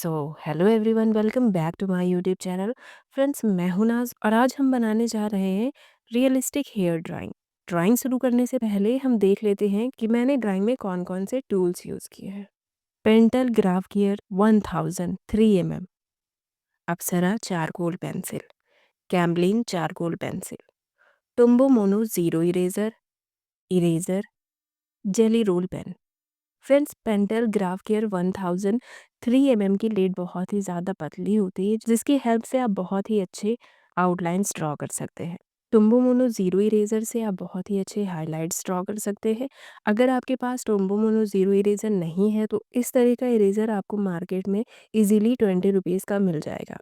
So hello everyone, welcome back to my YouTube channel. Friends, मैं हूं नाज और आज हम बनाने जा रहे हैं रियलिस्टिक हेयर ड्राइंग। ड्राइंग शुरू करने से पहले हम देख लेते हैं कि मैंने ड्राइंग में कौन कौन से टूल्स यूज़ किए हैं। Pentel Graph Gear 1000 3 mm, Apsara charcoal pencil, Camlin charcoal pencil, Tombow Mono Zero eraser, Gelly Roll pen. Friends, Pentel Graph care 1000 3 mm की लीड बहुत ही ज़्यादा पतली होती है, जिसकी हेल्प से आप बहुत ही अच्छे आउटलाइंस ड्रॉ कर सकते हैं। टुम्बो मोनो ज़ीरो इरेज़र से आप बहुत ही अच्छे हाइलाइट्स ड्रॉ कर सकते हैं। अगर आपके पास टुम्बो मोनो ज़ीरो इरेज़र नहीं है तो इस तरह का इरेज़र आपको मार्केट में इजीली 20 रुपीज़ का मिल जाएगा।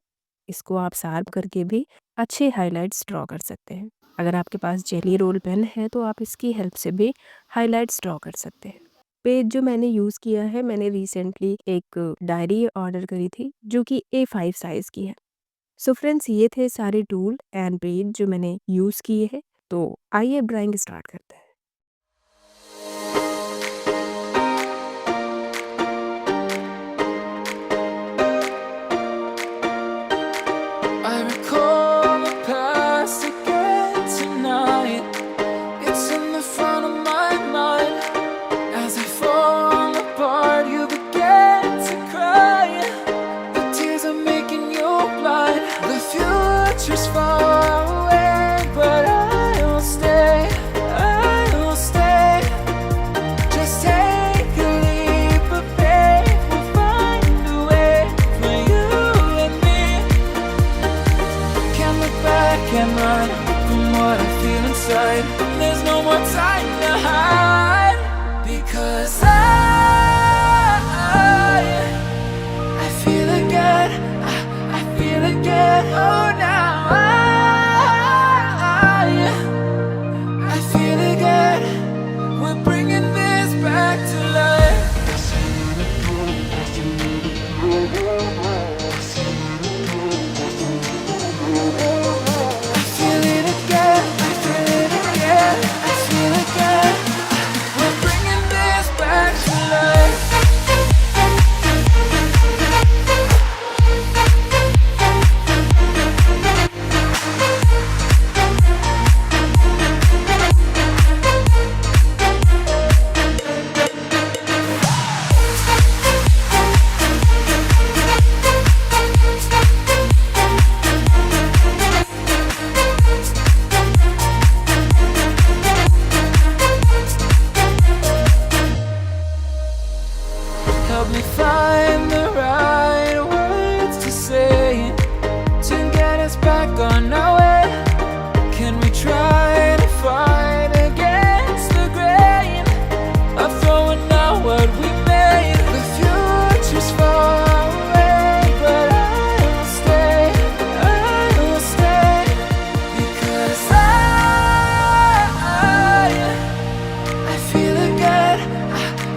इसको आप शार्प करके भी अच्छे हाइलाइट्स ड्रॉ कर सकते हैं। अगर आपके पास जेली रोल पेन है तो आप इसकी हेल्प से भी हाइलाइट्स ड्रॉ कर सकते हैं। पेज जो मैंने यूज़ किया है, मैंने रिसेंटली एक डायरी ऑर्डर करी थी जो कि A5 साइज़ की है। सो फ्रेंड्स, ये थे सारे टूल एंड पेज जो मैंने यूज़ किए हैं। तो आइए ड्राइंग स्टार्ट करते हैं। I recall the past again tonight. It's in the front of my mind. As I fall apart, you begin to cry. The tears are making you blind. The future's far away, but I'll stay. I'll stay. Just take a leap of faith. We'll find a way for you and me. Can't look back and run from what I feel inside. There's no more time to hide, because I feel again. I feel again. Oh, now I feel again. We're bringing this back to life. I feel it again. I feel it again. I feel again. We're bringing this back to life. Help me find the right words to say to get us back on our way. Can we try to fight against the grain of throwing out what we made? The future's far away, but I'll stay. I'll stay, because I feel again.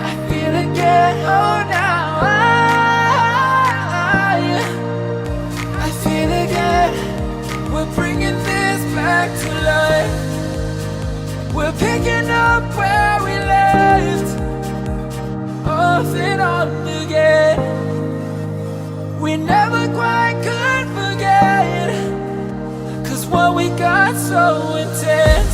I feel again. Oh, now I feel again. We're bringing this back to life. We're picking up where we left off and on again. We never quite could forget, 'cause what we got so intense.